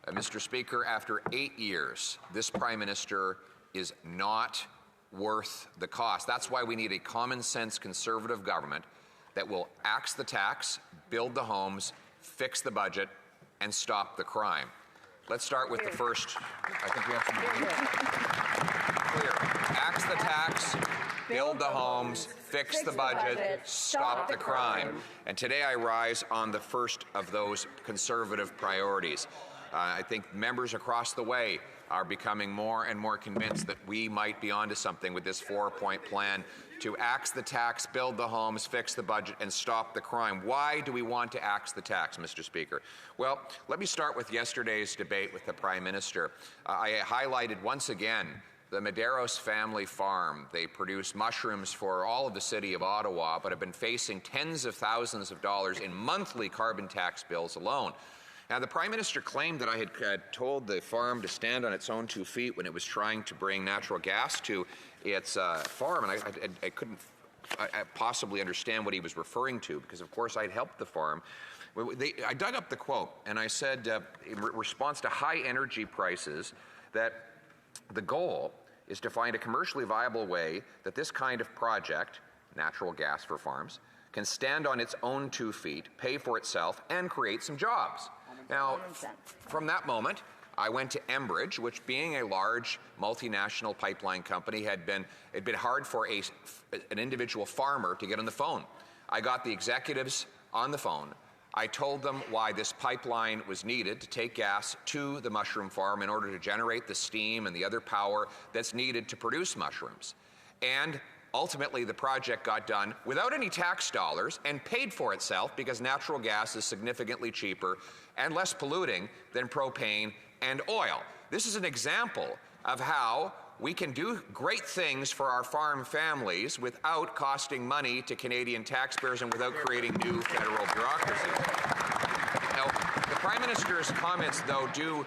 Mr. Speaker, after 8 years, this Prime Minister is not worth the cost. That's why we need a common-sense Conservative government that will axe the tax, build the homes, fix the budget, and stop the crime. Let's start with the first. I think we have to be clear. Axe the tax, build the homes, fix the budget, stop the crime. And today I rise on the first of those Conservative priorities. I think members across the way are becoming more and more convinced that we might be onto something with this 4-point plan to axe the tax, build the homes, fix the budget, and stop the crime. Why do we want to axe the tax, Mr. Speaker? Well, let me start with yesterday's debate with the Prime Minister. I highlighted once again the Medeiros family farm. They produce mushrooms for all of the city of Ottawa, but have been facing tens of thousands of dollars in monthly carbon tax bills alone. Now, the Prime Minister claimed that I had told the farm to stand on its own 2 feet when it was trying to bring natural gas to its farm, and I couldn't possibly understand what he was referring to, because of course I'd helped the farm. I dug up the quote, and I said in response to high energy prices that the goal is to find a commercially viable way that this kind of project, natural gas for farms, can stand on its own 2 feet, pay for itself, and create some jobs. Now, from that moment, I went to Enbridge, which, being a large multinational pipeline company, it'd been hard for an individual farmer to get on the phone. I got the executives on the phone. I told them why this pipeline was needed to take gas to the mushroom farm in order to generate the steam and the other power that's needed to produce mushrooms. And ultimately, the project got done without any tax dollars and paid for itself because natural gas is significantly cheaper and less polluting than propane and oil. This is an example of how we can do great things for our farm families without costing money to Canadian taxpayers and without creating new federal bureaucracy. Now, the Prime Minister's comments, though, do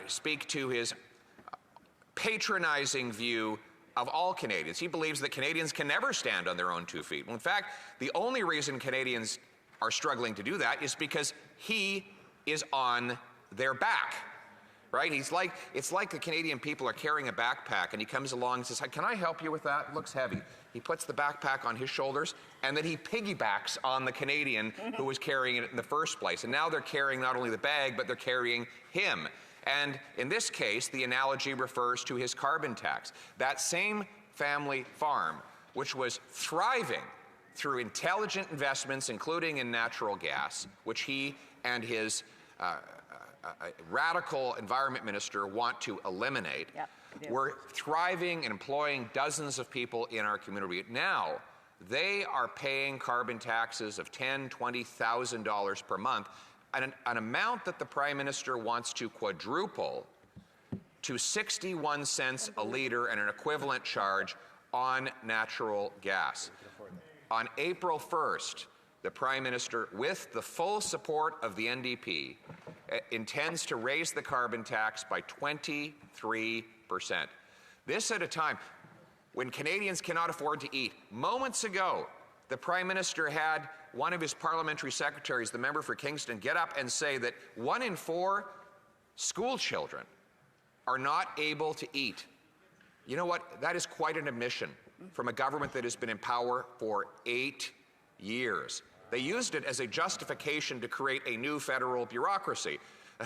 speak to his patronizing view of all Canadians. He believes that Canadians can never stand on their own 2 feet. Well, in fact, the only reason Canadians are struggling to do that is because he is on their back, right? It's like the Canadian people are carrying a backpack, and he comes along and says, "Can I help you with that? It looks heavy." He puts the backpack on his shoulders, and then he piggybacks on the Canadian who was carrying it in the first place. And now they're carrying not only the bag, but they're carrying him. And in this case, the analogy refers to his carbon tax. That same family farm, which was thriving through intelligent investments, including in natural gas, which he and his radical environment minister want to eliminate, were thriving and employing dozens of people in our community. Now, they are paying carbon taxes of $10,000, $20,000 per month, an amount that the Prime Minister wants to quadruple to 61 cents a litre and an equivalent charge on natural gas. On April 1st, the Prime Minister, with the full support of the NDP, intends to raise the carbon tax by 23%. This at a time when Canadians cannot afford to eat. Moments ago, the Prime Minister had one of his parliamentary secretaries, the member for Kingston, get up and say that 1 in 4 school children are not able to eat. You know what? That is quite an admission from a government that has been in power for 8 years. They used it as a justification to create a new federal bureaucracy.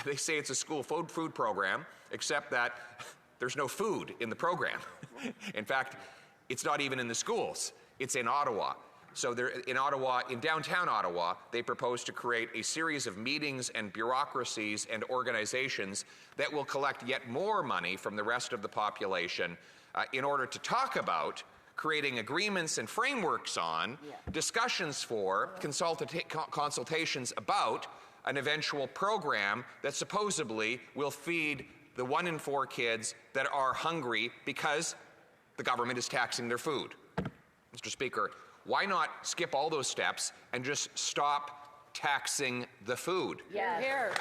They say it's a school food program, except that there's no food in the program. In fact, it's not even in the schools. It's in Ottawa. So in Ottawa, in downtown Ottawa, they propose to create a series of meetings and bureaucracies and organizations that will collect yet more money from the rest of the population in order to talk about creating agreements and frameworks on, discussions for, consultations about an eventual program that supposedly will feed the 1 in 4 kids that are hungry because the government is taxing their food. Mr. Speaker, why not skip all those steps and just stop taxing the food? Yes. Here.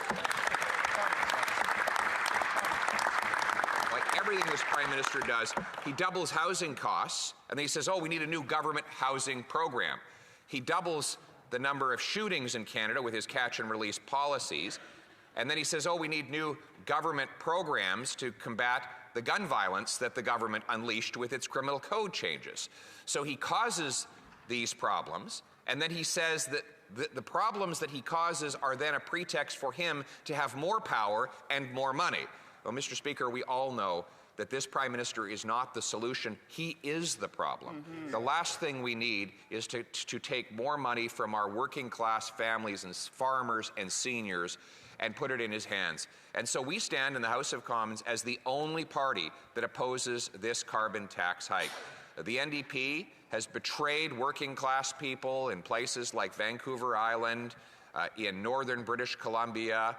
Like everything this Prime Minister does, he doubles housing costs, and then he says, oh, we need a new government housing program. He doubles the number of shootings in Canada with his catch and release policies, And then he says, oh, we need new government programs to combat the gun violence that the government unleashed with its criminal code changes. So he causes these problems, and then he says that the problems that he causes are then a pretext for him to have more power and more money. Well, Mr. Speaker, we all know that this Prime Minister is not the solution. He is the problem. The last thing we need is to take more money from our working class families and farmers and seniors and put it in his hands. And so we stand in the House of Commons as the only party that opposes this carbon tax hike. The NDP has betrayed working class people in places like Vancouver Island, in northern British Columbia,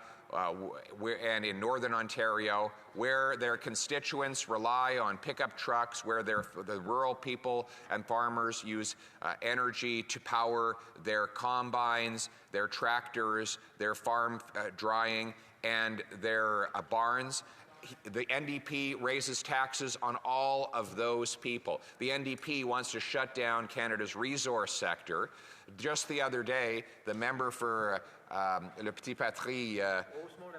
and in northern Ontario, where their constituents rely on pickup trucks, where the rural people and farmers use energy to power their combines, their tractors, their farm drying, and their barns. The NDP raises taxes on all of those people. The NDP wants to shut down Canada's resource sector. Just the other day, the member for Le Petit Patrie,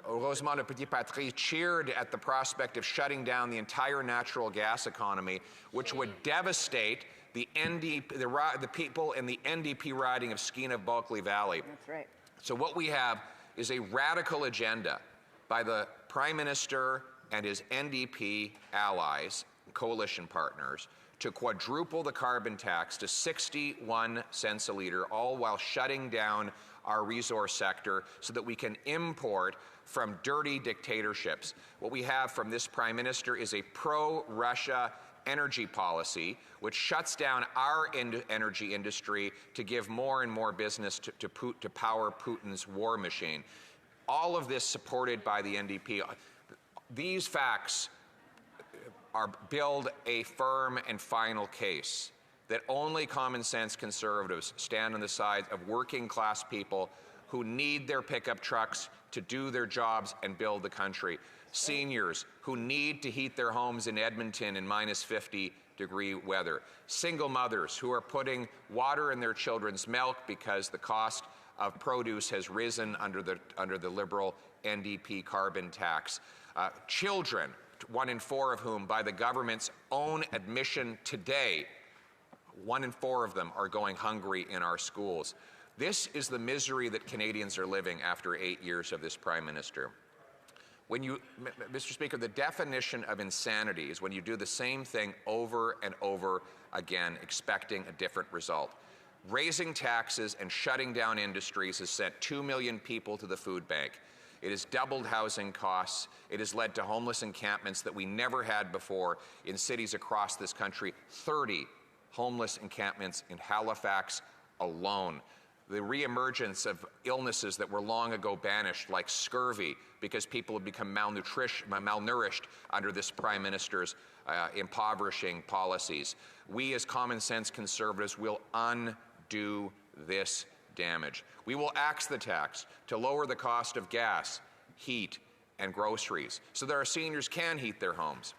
Rosemont Le Petit Patrie, cheered at the prospect of shutting down the entire natural gas economy, which would devastate the people in the NDP riding of Skeena-Bulkley Valley. That's right. So what we have is a radical agenda by the Prime Minister and his NDP allies, coalition partners, to quadruple the carbon tax to 61 cents a litre, all while shutting down our resource sector so that we can import from dirty dictatorships. What we have from this Prime Minister is a pro-Russia energy policy which shuts down our energy industry to give more and more business to power Putin's war machine. All of this supported by the NDP. These facts build a firm and final case that only common sense conservatives stand on the side of working class people who need their pickup trucks to do their jobs and build the country. Seniors who need to heat their homes in Edmonton in minus 50-degree weather. Single mothers who are putting water in their children's milk because the cost of produce has risen under the Liberal NDP carbon tax. Children, 1 in 4 of whom, by the government's own admission today, 1 in 4 of them are going hungry in our schools. This is the misery that Canadians are living after 8 years of this Prime Minister. Mr. Speaker, the definition of insanity is when you do the same thing over and over again, expecting a different result. Raising taxes and shutting down industries has sent 2 million people to the food bank. It has doubled housing costs. It has led to homeless encampments that we never had before in cities across this country. 30 homeless encampments in Halifax alone. The reemergence of illnesses that were long ago banished, like scurvy, because people have become malnourished under this Prime Minister's impoverishing policies. We as common sense conservatives will undo this damage. We will axe the tax to lower the cost of gas, heat, and groceries so that our seniors can heat their homes.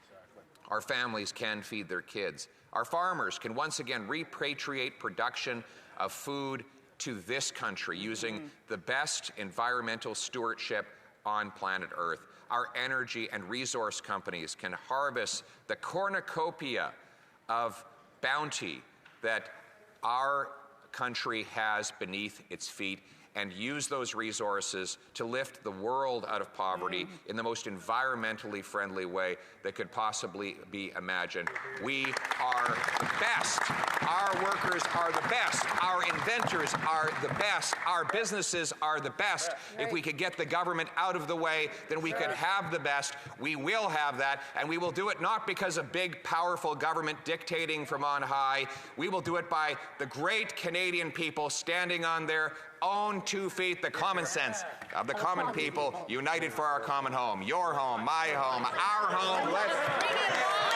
Our families can feed their kids. Our farmers can once again repatriate production of food to this country using the best environmental stewardship on planet Earth. Our energy and resource companies can harvest the cornucopia of bounty that our country has beneath its feet and use those resources to lift the world out of poverty in the most environmentally friendly way that could possibly be imagined. We are the best. Our workers are the best. Our inventors are the best. Our businesses are the best. If we could get the government out of the way, then we could have the best. We will have that, and we will do it not because of big, powerful government dictating from on high. We will do it by the great Canadian people standing on their own 2 feet, the common sense of the common people, united for our common home. Your home, my home, our home. Let's